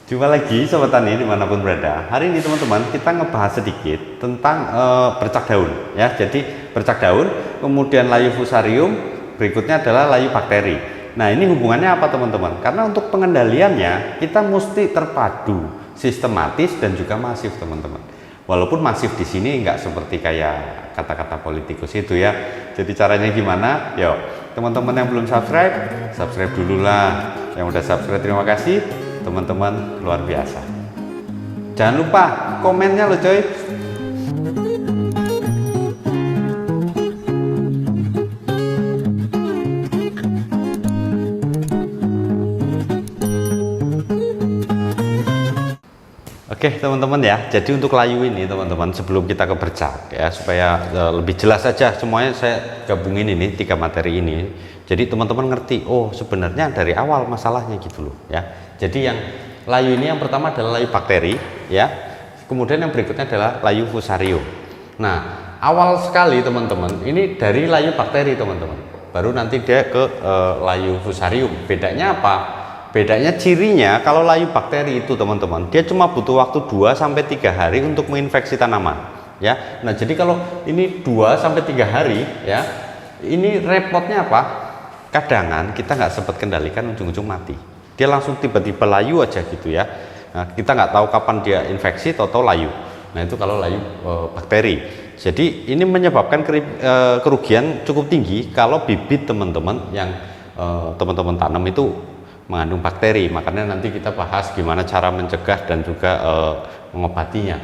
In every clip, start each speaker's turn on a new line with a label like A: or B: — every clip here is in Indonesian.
A: Jumpa lagi Sobat Tani dimanapun berada. Hari ini teman-teman kita ngebahas sedikit tentang bercak daun ya. Jadi bercak daun, kemudian layu fusarium, berikutnya adalah layu bakteri. Nah ini hubungannya apa teman-teman? Karena untuk pengendaliannya kita mesti terpadu, sistematis dan juga masif teman-teman. Walaupun masif di sini nggak seperti kayak kata-kata politikus itu ya. Jadi caranya gimana? Yuk teman-teman yang belum subscribe, subscribe dulu lah. Yang udah subscribe terima kasih. Teman-teman luar biasa. Jangan lupa komennya loh coy. Oke teman-teman ya, jadi untuk layu ini teman-teman sebelum kita ke bercak ya, supaya lebih jelas saja semuanya saya gabungin ini 3 materi ini. Jadi teman-teman ngerti, oh sebenarnya dari awal masalahnya gitu loh ya. Jadi yang layu ini yang pertama adalah layu bakteri ya, kemudian yang berikutnya adalah layu fusarium. Nah awal sekali teman-teman ini dari layu bakteri teman-teman, baru nanti dia ke layu fusarium. Bedanya apa? Bedanya cirinya kalau layu bakteri itu teman-teman dia cuma butuh waktu 2-3 hari untuk menginfeksi tanaman ya. Nah jadi kalau ini 2-3 hari ya, ini repotnya apa? Kadangan kita nggak sempat kendalikan, ujung-ujung mati. Dia langsung tiba-tiba layu aja gitu ya. Nah, kita nggak tahu kapan dia infeksi atau layu. Nah itu kalau layu bakteri. Jadi ini menyebabkan kerugian cukup tinggi kalau bibit teman-teman yang teman-teman tanam itu mengandung bakteri. Makanya nanti kita bahas gimana cara mencegah dan juga mengobatinya.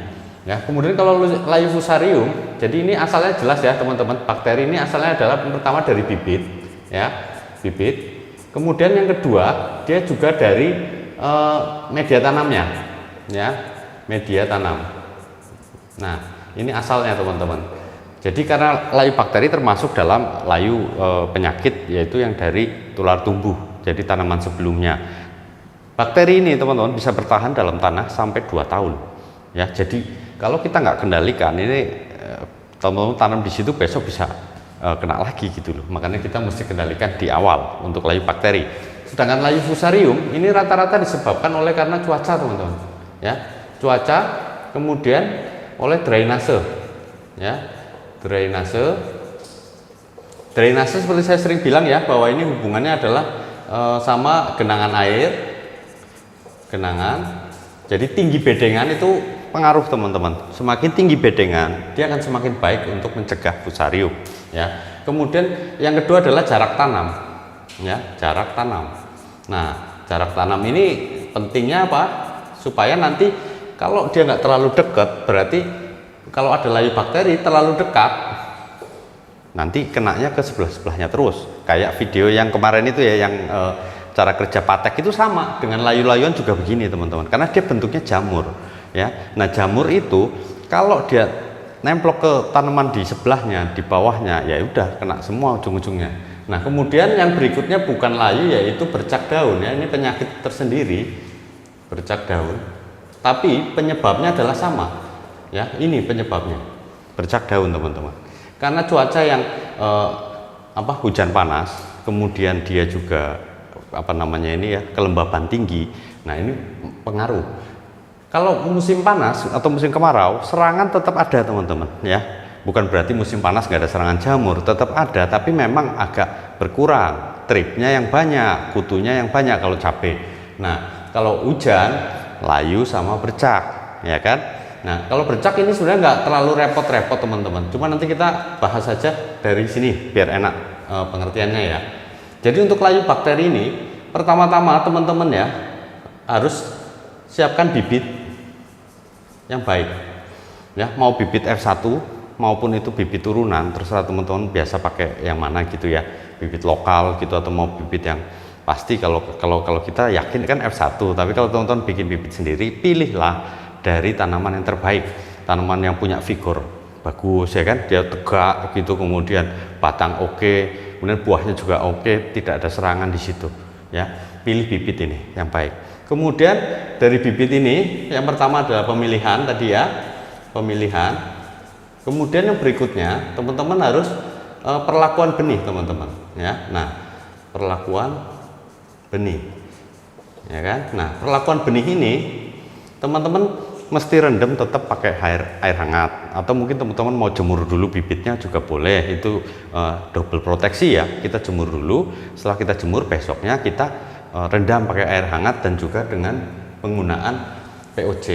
A: Ya, kemudian kalau layu fusarium, jadi ini asalnya jelas ya teman-teman. Bakteri ini asalnya adalah pertama dari bibit, ya, bibit. Kemudian yang kedua dia juga dari media tanamnya, ya, media tanam. Nah ini asalnya teman-teman. Jadi karena layu bakteri termasuk dalam layu penyakit yaitu yang dari tular tumbuh. Jadi tanaman sebelumnya. Bakteri ini teman-teman bisa bertahan dalam tanah sampai 2 tahun. Ya, jadi kalau kita nggak kendalikan ini teman-teman tanam di situ besok bisa kena lagi gitu loh. Makanya kita mesti kendalikan di awal untuk layu bakteri. Sedangkan layu fusarium ini rata-rata disebabkan oleh karena cuaca teman-teman. Ya, cuaca kemudian oleh drainase. Ya, drainase seperti saya sering bilang ya bahwa ini hubungannya adalah sama genangan air, genangan. Jadi tinggi bedengan itu pengaruh teman-teman. Semakin tinggi bedengan dia akan semakin baik untuk mencegah fusarium ya. Kemudian yang kedua adalah jarak tanam ya, jarak tanam. Nah jarak tanam ini pentingnya apa? Supaya nanti kalau dia nggak terlalu dekat, berarti kalau ada layu bakteri terlalu dekat nanti kenanya ke sebelah-sebelahnya terus. Kayak video yang kemarin itu ya, yang cara kerja patek itu sama dengan layu-layuan juga begini teman-teman, karena dia bentuknya jamur ya. Nah jamur itu kalau dia nemplok ke tanaman di sebelahnya, di bawahnya, ya udah kena semua ujung-ujungnya. Nah kemudian yang berikutnya bukan layu yaitu bercak daun ya. Ini penyakit tersendiri, bercak daun, tapi penyebabnya adalah sama ya. Ini penyebabnya bercak daun teman-teman, karena cuaca yang hujan panas, kemudian dia juga kelembaban tinggi. Nah ini pengaruh. Kalau musim panas atau musim kemarau, serangan tetap ada teman-teman ya. Bukan berarti musim panas nggak ada serangan jamur, tetap ada, tapi memang agak berkurang. Tripnya yang banyak, kutunya yang banyak kalau cabai. Nah kalau hujan, layu sama bercak, ya kan? Nah kalau bercak ini sebenarnya nggak terlalu repot-repot teman-teman. Cuma nanti kita bahas saja dari sini biar enak pengertiannya ya. Jadi untuk layu bakteri ini pertama-tama teman-teman ya harus siapkan bibit yang baik ya. Mau bibit F1 maupun itu bibit turunan, terserah teman-teman biasa pakai yang mana gitu ya. Bibit lokal gitu atau mau bibit yang pasti, kalau kita yakin kan F1. Tapi kalau teman-teman bikin bibit sendiri, pilihlah dari tanaman yang terbaik, tanaman yang punya vigor bagus ya kan, dia tegak gitu, kemudian batang oke, kemudian buahnya juga oke, tidak ada serangan di situ ya. Pilih bibit ini yang baik. Kemudian dari bibit ini yang pertama adalah pemilihan tadi ya, pemilihan. Kemudian yang berikutnya teman-teman harus perlakuan benih teman-teman ya. Nah perlakuan benih ya kan. Nah, perlakuan benih ini teman-teman mesti rendam tetap pakai air hangat, atau mungkin teman-teman mau jemur dulu bibitnya juga boleh, itu double proteksi ya. Kita jemur dulu, setelah kita jemur besoknya kita rendam pakai air hangat dan juga dengan penggunaan POJ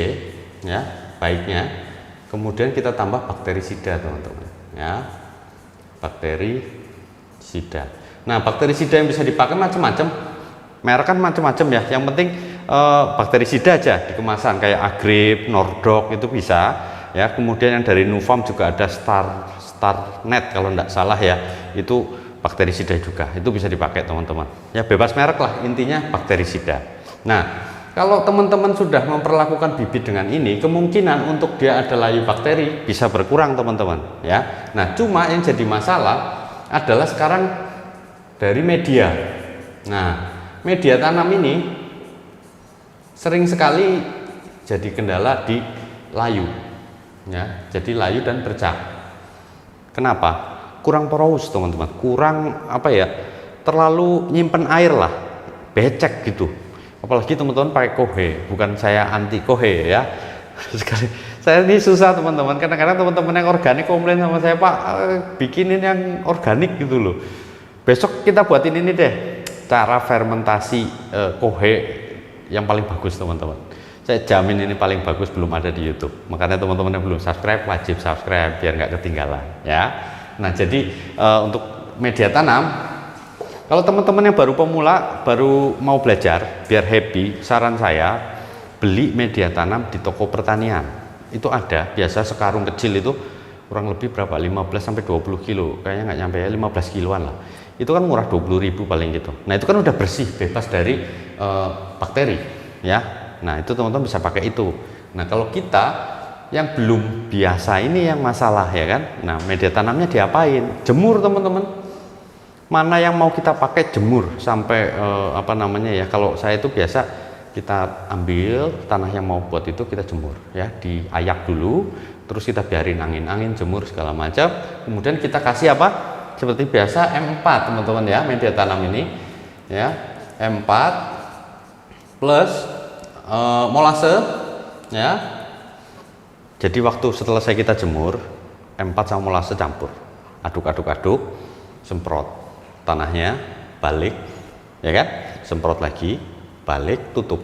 A: ya baiknya. Kemudian kita tambah bakterisida teman-teman ya, bakterisida. Nah, bakterisida yang bisa dipakai macam-macam, merek kan macam-macam ya, yang penting bakterisida aja di kemasan kayak Agrip, Nordok itu bisa ya. Kemudian yang dari Nufarm juga ada Starnet kalau tidak salah ya, itu bakterisida juga, itu bisa dipakai teman-teman ya, bebas merek lah, intinya bakterisida. Nah, kalau teman-teman sudah memperlakukan bibit dengan ini, kemungkinan untuk dia ada layu bakteri bisa berkurang teman-teman ya. Nah, cuma yang jadi masalah adalah sekarang dari media. Nah, media tanam ini sering sekali jadi kendala di layu ya, jadi layu dan bercak. Kenapa? Kurang porous teman-teman, kurang apa ya, terlalu nyimpen air lah, becek gitu. Apalagi teman-teman pakai kohe, bukan saya anti kohe ya, sekali saya ini susah teman-teman, kadang-kadang teman-teman yang organik komplain sama saya, Pak bikinin yang organik gitu loh. Besok kita buatin ini deh, cara fermentasi kohe yang paling bagus teman-teman. Saya jamin ini paling bagus, belum ada di YouTube. Makanya teman-teman yang belum subscribe wajib subscribe biar nggak ketinggalan ya. Nah, jadi untuk media tanam, kalau teman-teman yang baru pemula, baru mau belajar biar happy, saran saya beli media tanam di toko pertanian. Itu ada, biasa sekarung kecil itu kurang lebih berapa, 15 sampai 20 kilo, kayaknya nggak nyampe ya, 15 kiloan lah. Itu kan murah, 20.000 paling gitu. Nah, itu kan udah bersih, bebas dari bakteri ya. Nah, itu teman-teman bisa pakai itu. Nah, kalau kita yang belum biasa ini yang masalah ya kan. Nah, media tanamnya diapain? Jemur teman-teman. Mana yang mau kita pakai jemur sampai apa namanya ya, kalau saya itu biasa kita ambil tanah yang mau buat itu kita jemur ya, diayak dulu, terus kita biarin angin jemur segala macam, kemudian kita kasih apa, seperti biasa M4 teman-teman ya, media tanam ini ya, M4 plus molase ya. Jadi waktu setelah kita jemur, M4 sama molase campur, aduk, semprot tanahnya, balik ya kan, semprot lagi, balik, tutup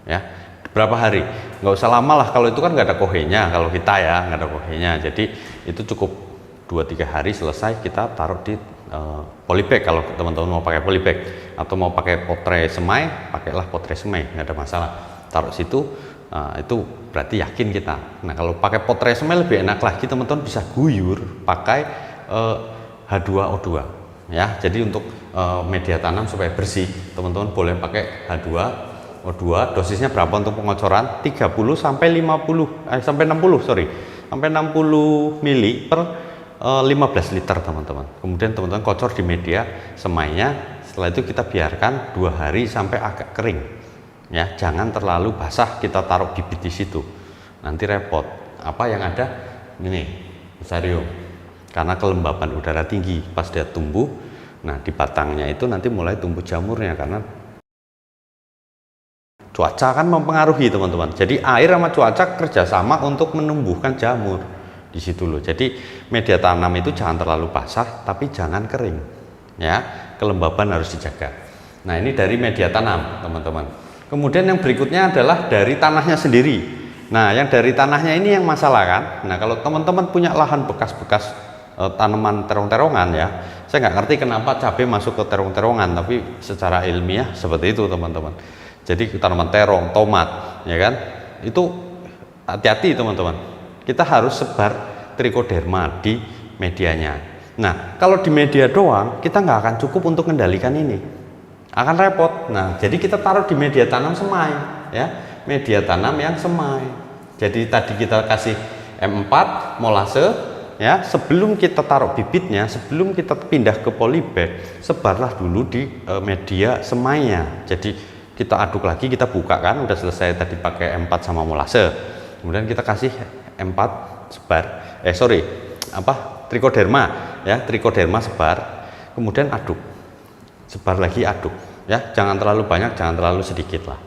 A: ya. Berapa hari? Nggak usah lama lah, kalau itu kan nggak ada kohenya, kalau kita ya nggak ada kohenya, jadi itu cukup 2-3 hari selesai. Kita taruh di polybag kalau teman-teman mau pakai polybag, atau mau pakai potre semai, pakailah potre semai, nggak ada masalah, taruh situ. Itu berarti yakin kita. Nah, kalau pakai potre semai lebih enak lagi, teman-teman bisa guyur pakai H2O2 ya. Jadi untuk media tanam supaya bersih, teman-teman boleh pakai H2O2. Dosisnya berapa untuk pengocoran? 30 sampai 50 sampai 60 sampai 60 mili per 15 liter teman-teman. Kemudian teman-teman kocor di media semainya. Setelah itu kita biarkan 2 hari sampai agak kering ya, jangan terlalu basah kita taruh bibit di situ, nanti repot. Apa yang ada ini fusarium, karena kelembapan udara tinggi pas dia tumbuh. Nah, di batangnya itu nanti mulai tumbuh jamurnya, karena cuaca kan mempengaruhi teman-teman. Jadi air sama cuaca kerjasama untuk menumbuhkan jamur di situ loh. Jadi media tanam itu jangan terlalu basah, tapi jangan kering ya, kelembaban harus dijaga. Nah, ini dari media tanam teman-teman. Kemudian yang berikutnya adalah dari tanahnya sendiri. Nah, yang dari tanahnya ini yang masalah kan. Nah, kalau teman-teman punya lahan bekas-bekas tanaman terong-terongan ya, saya nggak ngerti kenapa cabai masuk ke terong-terongan, tapi secara ilmiah seperti itu teman-teman. Jadi tanaman terong, tomat ya kan, itu hati-hati teman-teman, kita harus sebar trichoderma di medianya. Nah, kalau di media doang kita nggak akan cukup untuk mengendalikan ini, akan repot. Nah, jadi kita taruh di media tanam semai ya, media tanam yang semai. Jadi tadi kita kasih M4 molase ya, sebelum kita taruh bibitnya, sebelum kita pindah ke polybag, sebarlah dulu di media semainya. Jadi kita aduk lagi, kita buka kan, udah selesai tadi pakai M4 sama molase, kemudian kita kasih M4 sebar, trichoderma ya, trichoderma sebar, kemudian aduk, sebar lagi, aduk ya. Jangan terlalu banyak, jangan terlalu sedikit lah.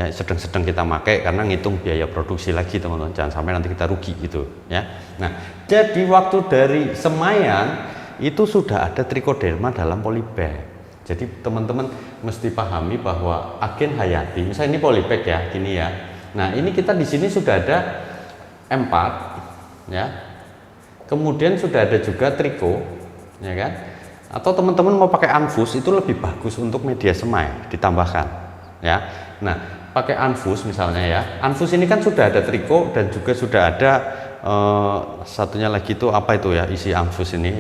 A: Sedang-sedang kita pakai karena ngitung biaya produksi lagi teman-teman, jangan sampai nanti kita rugi gitu ya. Nah, jadi waktu dari semaian itu sudah ada trichoderma dalam polybag. Jadi teman-teman mesti pahami bahwa agen hayati, misalnya ini polybag ya, gini ya. Nah, ini kita di sini sudah ada M4 ya. Kemudian sudah ada juga triko ya kan. Atau teman-teman mau pakai anfus itu lebih bagus untuk media semai ditambahkan ya. Nah, pakai anfus misalnya ya, anfus ini kan sudah ada triko dan juga sudah ada satunya lagi itu apa itu ya, isi anfus ini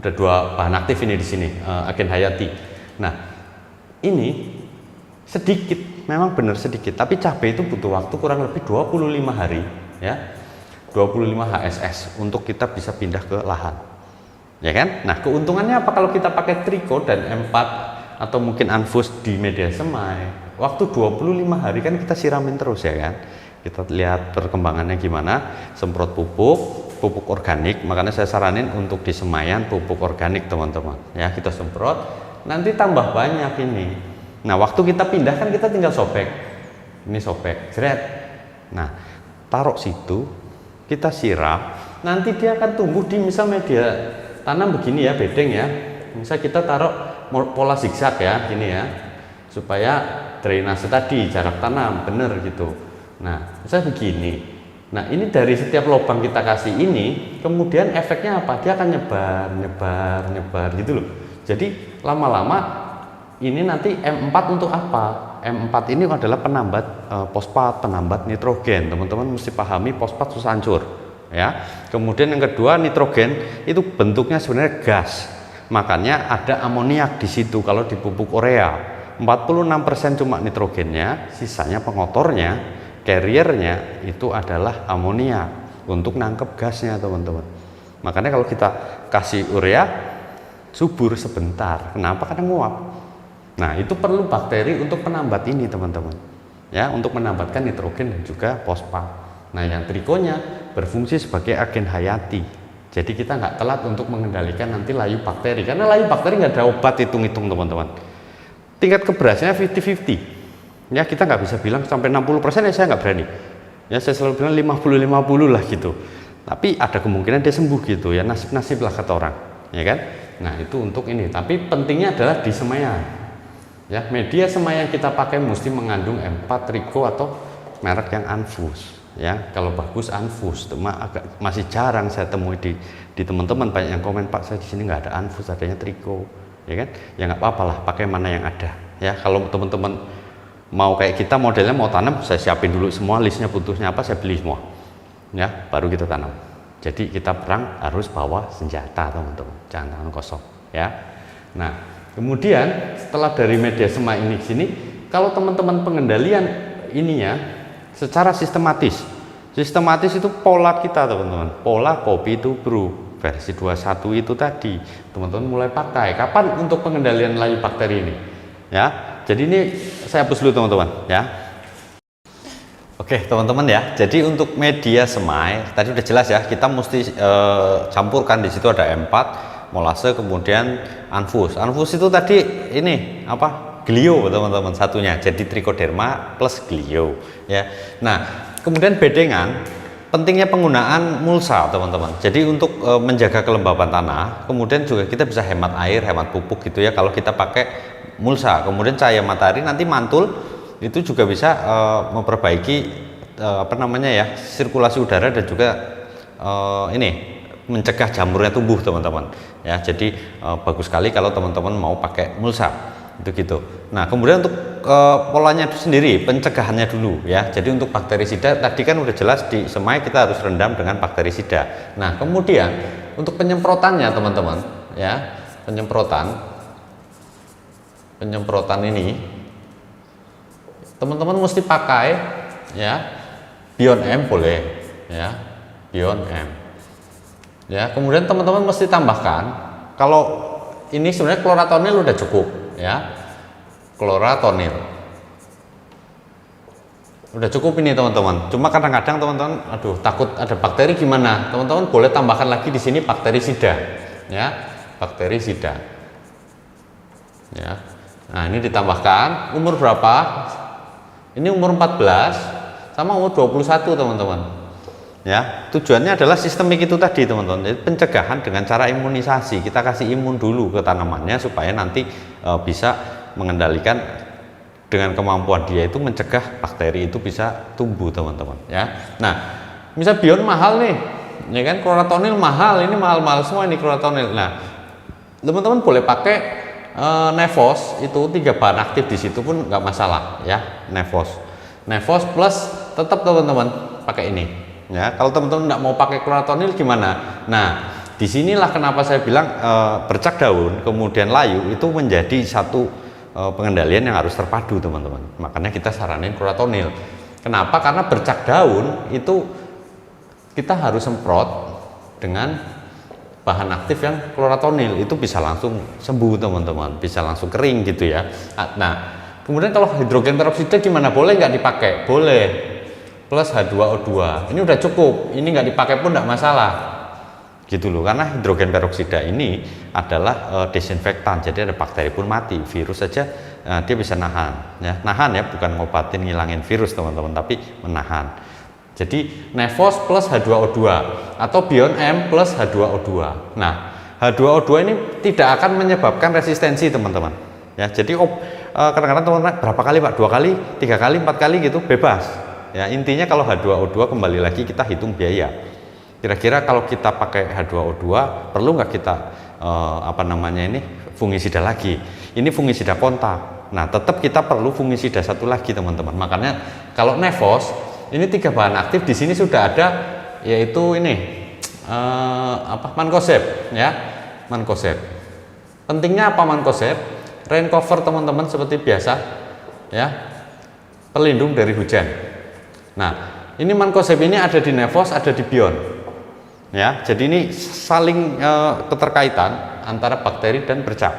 A: ada 2 bahan aktif ini di sini, agen hayati. Nah, ini sedikit, memang benar sedikit, tapi cabai itu butuh waktu kurang lebih 25 hari ya, 25 HSS untuk kita bisa pindah ke lahan ya kan. Nah, keuntungannya apa kalau kita pakai triko dan M4 atau mungkin anfus di media semai? Waktu 25 hari kan kita siramin terus ya kan. Kita lihat perkembangannya gimana, semprot pupuk organik. Makanya saya saranin untuk di semaian pupuk organik teman-teman. Ya, kita semprot, nanti tambah banyak ini. Nah, waktu kita pindah kan kita tinggal sobek. Ini sobek, jeret. Nah, taruh situ, kita siram, nanti dia akan tumbuh di misal media tanam begini ya, bedeng ya. Misal kita taruh pola zigzag ya, gini ya. Supaya drainase tadi, jarak tanam bener gitu. Nah, misalnya begini. Nah, ini dari setiap lubang kita kasih ini, kemudian efeknya apa? Dia akan nyebar gitu loh. Jadi lama-lama ini nanti M4 untuk apa? M4 ini adalah penambat fosfat, penambat nitrogen. Teman-teman mesti pahami fosfat susah hancur ya. Kemudian yang kedua, nitrogen itu bentuknya sebenarnya gas. Makanya ada amoniak di situ kalau di pupuk urea. 46% cuma nitrogennya, sisanya pengotornya, carriernya itu adalah amonia untuk nangkep gasnya teman-teman. Makanya kalau kita kasih urea subur sebentar, kenapa? Karena nguap. Nah, itu perlu bakteri untuk penambat ini teman-teman ya, untuk menambatkan nitrogen dan juga fosfat. Nah, yang trikonya berfungsi sebagai agen hayati, jadi kita nggak telat untuk mengendalikan nanti layu bakteri, karena layu bakteri nggak ada obat, hitung-hitung teman-teman. Tingkat keberhasilannya 50-50 ya, kita nggak bisa bilang sampai 60% ya, saya nggak berani ya, saya selalu bilang 50-50 lah gitu, tapi ada kemungkinan dia sembuh gitu ya, nasib-nasib lah kata orang ya kan. Nah, itu untuk ini, tapi pentingnya adalah di semaian ya, media semaian kita pakai mesti mengandung M4 triko atau merek yang anfus ya. Kalau bagus anfus, cuma masih jarang saya temui di teman-teman. Banyak yang komen, Pak, saya di sini nggak ada anfus, adanya triko ya kan. Ya nggak apa-apa lah, pakai mana yang ada ya. Kalau teman-teman mau kayak kita modelnya mau tanam, saya siapin dulu semua listnya, butuhnya apa saya beli semua ya, baru kita tanam. Jadi kita perang harus bawa senjata teman-teman, jangan tangan kosong ya. Nah, kemudian setelah dari media semai ini sini, kalau teman-teman pengendalian ininya secara sistematis itu pola kita teman-teman, pola kopi to brew versi 21 itu tadi teman-teman mulai pakai. Kapan untuk pengendalian layu bakteri ini ya? Jadi ini saya hapus dulu teman-teman ya. Oke teman-teman ya, jadi untuk media semai tadi udah jelas ya, kita mesti campurkan. Di situ ada M4, molase, kemudian anfus. Anfus itu tadi ini apa? Glio teman-teman satunya, jadi trichoderma plus glio ya. Nah, kemudian bedengan, pentingnya penggunaan mulsa teman-teman. Jadi untuk menjaga kelembaban tanah, kemudian juga kita bisa hemat air, hemat pupuk gitu ya kalau kita pakai mulsa. Kemudian cahaya matahari nanti mantul itu juga bisa memperbaiki apa namanya ya, sirkulasi udara dan juga ini mencegah jamurnya tumbuh teman-teman ya. Jadi bagus sekali kalau teman-teman mau pakai mulsa itu gitu. Nah, kemudian untuk polanya itu sendiri, pencegahannya dulu ya. Jadi untuk bakterisida tadi kan udah jelas di semai kita harus rendam dengan bakterisida. Nah, kemudian untuk penyemprotannya teman-teman ya, penyemprotan ini teman-teman mesti pakai ya, Bion M boleh ya, Bion M ya. Kemudian teman-teman mesti tambahkan, kalau ini sebenarnya kloratonil udah cukup ya, kloratonil udah cukup ini teman-teman. Cuma kadang-kadang teman-teman aduh takut ada bakteri gimana, teman-teman boleh tambahkan lagi di sini bakterisida ya, bakterisida ya. Nah, ini ditambahkan umur berapa? Ini umur 14 sama umur 21, teman-teman. Ya, tujuannya adalah sistemik itu tadi, teman-teman. Jadi pencegahan dengan cara imunisasi. Kita kasih imun dulu ke tanamannya supaya nanti bisa mengendalikan dengan kemampuan dia itu mencegah bakteri itu bisa tumbuh, teman-teman, ya. Nah, misal Bion mahal nih, ya kan, klorotonil mahal, ini mahal-mahal semua ini klorotonil. Nah, teman-teman boleh pakai Nevos, itu 3 bahan aktif di situ pun nggak masalah, ya. Nevos plus tetap teman-teman pakai ini, ya. Kalau teman-teman nggak mau pakai klorotonil gimana? Nah, disinilah kenapa saya bilang bercak daun kemudian layu itu menjadi satu pengendalian yang harus terpadu, teman-teman. Makanya kita saranin klorotonil. Kenapa? Karena bercak daun itu kita harus semprot dengan bahan aktif yang klorotonil, itu bisa langsung sembuh, teman-teman, bisa langsung kering gitu ya. Nah, kemudian kalau hidrogen peroksida gimana? Boleh nggak dipakai? Boleh, plus H2O2 ini udah cukup, ini nggak dipakai pun nggak masalah gitu loh, karena hidrogen peroksida ini adalah desinfektan, jadi ada bakteri pun mati, virus saja dia bisa nahan, ya. Nahan ya, bukan ngobatin ngilangin virus, teman-teman, tapi menahan. Jadi Nevos plus H2O2 atau Bion M plus H2O2. Nah, H2O2 ini tidak akan menyebabkan resistensi, teman-teman. Ya, jadi kadang-kadang teman-teman berapa kali Pak? 2 kali, 3 kali, 4 kali gitu, bebas. Ya, intinya kalau H2O2 kembali lagi kita hitung biaya. Kira-kira kalau kita pakai H2O2 perlu nggak kita fungisida lagi? Ini fungisida kontak. Nah, tetap kita perlu fungisida satu lagi, teman-teman. Makanya kalau Nevos ini 3 bahan aktif di sini sudah ada, yaitu ini Mancozeb, ya. Mancozeb. Pentingnya apa Mancozeb? Rain cover, teman-teman, seperti biasa, ya. Pelindung dari hujan. Nah, ini Mancozeb ini ada di Nevos, ada di Bion. Ya, jadi ini saling keterkaitan antara bakteri dan bercak.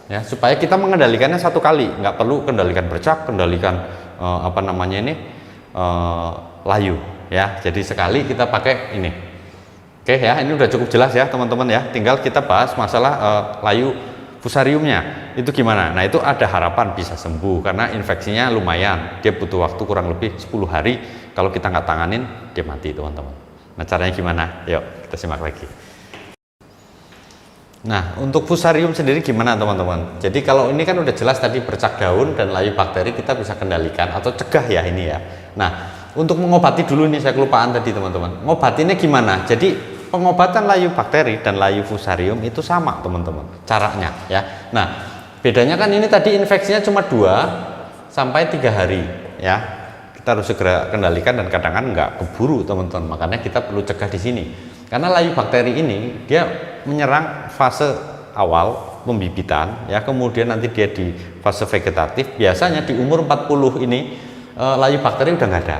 A: Ya, supaya kita mengendalikannya satu kali, nggak perlu kendalikan bercak, kendalikan layu, ya. Jadi sekali kita pakai ini. Oke ya, ini udah cukup jelas ya, teman-teman ya. Tinggal kita bahas masalah layu fusariumnya itu gimana. Nah, itu ada harapan bisa sembuh karena infeksinya lumayan, dia butuh waktu kurang lebih 10 hari. Kalau kita nggak tanganin, dia mati, teman-teman. Nah, caranya gimana? Yuk kita simak lagi. Nah, untuk fusarium sendiri gimana, teman-teman? Jadi kalau ini kan udah jelas tadi bercak daun dan layu bakteri kita bisa kendalikan atau cegah ya ini ya. Nah, untuk mengobati dulu nih, saya kelupaan tadi, teman-teman. Ngobatinnya gimana? Jadi pengobatan layu bakteri dan layu fusarium itu sama, teman-teman, caranya ya. Nah, bedanya kan ini tadi infeksinya cuma 2 sampai 3 hari ya. Kita harus segera kendalikan dan kadang-kadang nggak keburu, teman-teman. Makanya kita perlu cegah di sini. Karena layu bakteri ini dia menyerang fase awal pembibitan ya, kemudian nanti dia di fase vegetatif. Biasanya di umur 40 ini layu bakteri udah nggak ada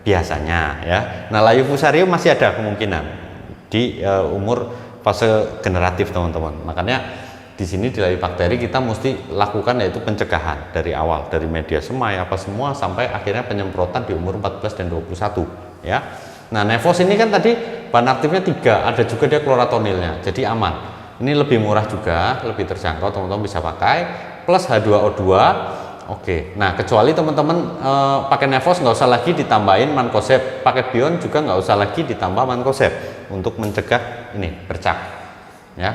A: biasanya ya. Nah, layu fusarium masih ada kemungkinan di umur fase generatif, teman-teman. Makanya di sini di layu bakteri kita mesti lakukan yaitu pencegahan dari awal, dari media semai apa semua sampai akhirnya penyemprotan di umur 14 dan 21 ya. Nah, Nevos ini kan tadi bahan aktifnya 3, ada juga dia klorotonilnya, jadi aman. Ini lebih murah juga, lebih terjangkau, teman-teman bisa pakai, plus H2O2. Oke, nah kecuali teman-teman pakai Nevos nggak usah lagi ditambahin Mancozeb, pakai Bion juga nggak usah lagi ditambah Mancozeb untuk mencegah ini bercak, ya.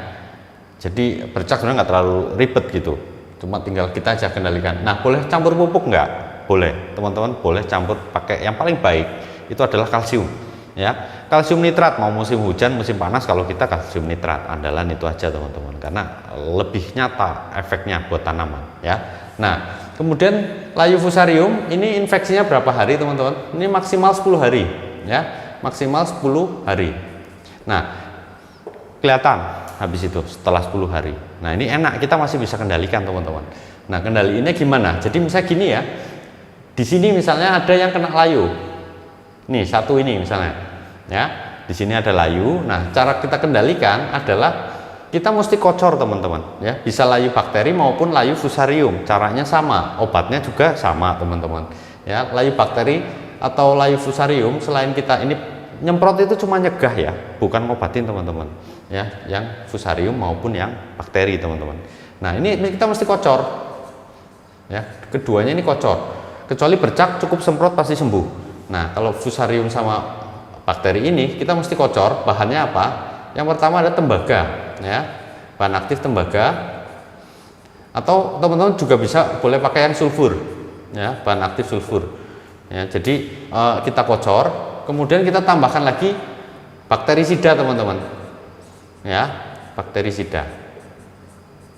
A: Jadi bercak sebenarnya nggak terlalu ribet gitu, cuma tinggal kita aja kendalikan. Nah, boleh campur pupuk nggak? Boleh, teman-teman boleh campur pakai yang paling baik itu adalah kalsium. Ya, kalsium nitrat mau musim hujan musim panas, kalau kita kalsium nitrat andalan itu aja, teman-teman, karena lebih nyata efeknya buat tanaman ya. Nah, kemudian layu fusarium ini infeksinya berapa hari, teman-teman? Ini maksimal 10 hari ya, maksimal 10 hari. Nah, kelihatan habis itu setelah 10 hari. Nah, ini enak, kita masih bisa kendalikan, teman-teman. Nah, kendaliinnya gimana? Jadi misalnya gini ya, di sini misalnya ada yang kena layu nih, satu ini misalnya ya, di sini ada layu. Nah, cara kita kendalikan adalah kita mesti kocor, teman-teman ya, bisa layu bakteri maupun layu fusarium, caranya sama, obatnya juga sama, teman-teman ya. Layu bakteri atau layu fusarium selain kita ini nyemprot itu cuma nyegah ya, bukan ngobatin, teman-teman ya, yang fusarium maupun yang bakteri, teman-teman. Nah, ini kita mesti kocor ya. Keduanya ini kocor, kecuali bercak cukup semprot pasti sembuh. Nah, kalau fusarium sama bakteri ini kita mesti kocor. Bahannya apa? Yang pertama ada tembaga, ya, bahan aktif tembaga, atau teman-teman juga bisa boleh pakai yang sulfur, ya, bahan aktif sulfur, ya. Jadi kita kocor, kemudian kita tambahkan lagi bakterisida, teman-teman, ya, bakterisida.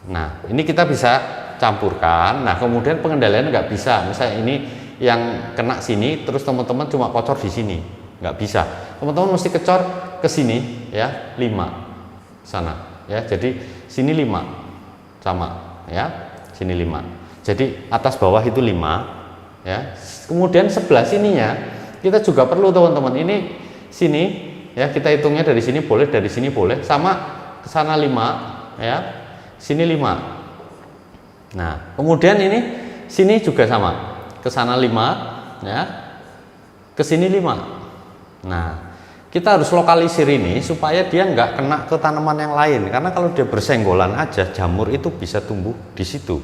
A: Nah, ini kita bisa campurkan. Nah, kemudian pengendalian nggak bisa, misalnya ini yang kena sini terus teman-teman cuma kocor di sini, nggak bisa. Teman-teman mesti kecor ke sini, ya, 5 sana, ya. Jadi sini 5 sama, ya, sini 5. Jadi atas bawah itu 5, ya. Kemudian sebelah sininya kita juga perlu, teman-teman. Ini sini, ya, kita hitungnya dari sini boleh, dari sini boleh, sama ke sana 5, ya, sini 5. Nah, kemudian ini sini juga sama, ke sana 5, ya, ke sini 5. Nah, kita harus lokalisir ini supaya dia nggak kena ke tanaman yang lain, karena kalau dia bersenggolan aja, jamur itu bisa tumbuh di situ,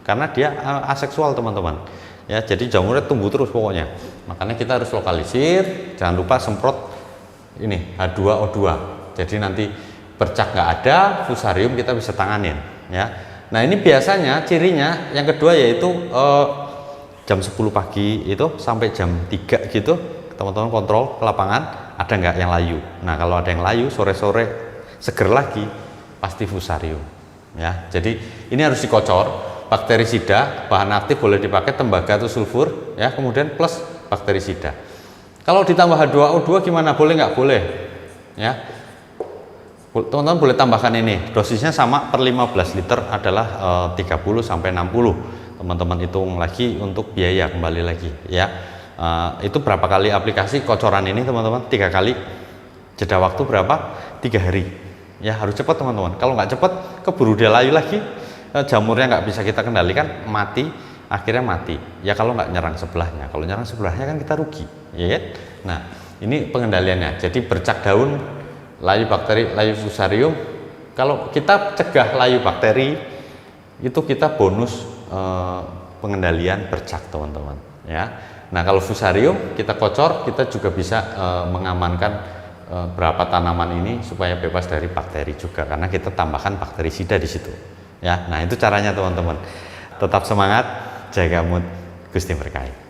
A: karena dia aseksual, teman-teman, ya. Jadi jamurnya tumbuh terus pokoknya. Makanya kita harus lokalisir. Jangan lupa semprot ini H2O2, jadi nanti bercak nggak ada, fusarium kita bisa tanganin, ya. Nah, ini biasanya cirinya yang kedua yaitu jam 10 pagi itu sampai jam 3 gitu, teman-teman kontrol ke lapangan ada nggak yang layu. Nah, kalau ada yang layu sore-sore seger lagi, pasti fusarium, ya. Jadi ini harus dikocor, bakterisida, bahan aktif boleh dipakai tembaga atau sulfur, ya, kemudian plus bakterisida. Kalau ditambah H2O2 gimana? Boleh nggak? Boleh, ya. Teman-teman boleh tambahkan ini, dosisnya sama per 15 liter adalah 30 sampai 60. Teman-teman hitung lagi untuk biaya, kembali lagi, ya. Itu berapa kali aplikasi kocoran ini, teman-teman? 3 kali. Jeda waktu berapa? 3 hari, ya. Harus cepat, teman-teman. Kalau nggak cepat keburu dia layu lagi, jamurnya nggak bisa kita kendalikan, mati, akhirnya mati, ya. Kalau nggak nyerang sebelahnya, kalau nyerang sebelahnya kan kita rugi, ya. Nah, ini pengendaliannya. Jadi bercak daun, layu bakteri, layu fusarium. Kalau kita cegah layu bakteri, itu kita bonus pengendalian bercak, teman-teman, ya. Nah, kalau fusarium kita kocor, kita juga bisa mengamankan berapa tanaman ini supaya bebas dari bakteri juga, karena kita tambahkan bakterisida di situ, ya. Nah, itu caranya, teman-teman. Tetap semangat, jaga mood, Gusti berkahi.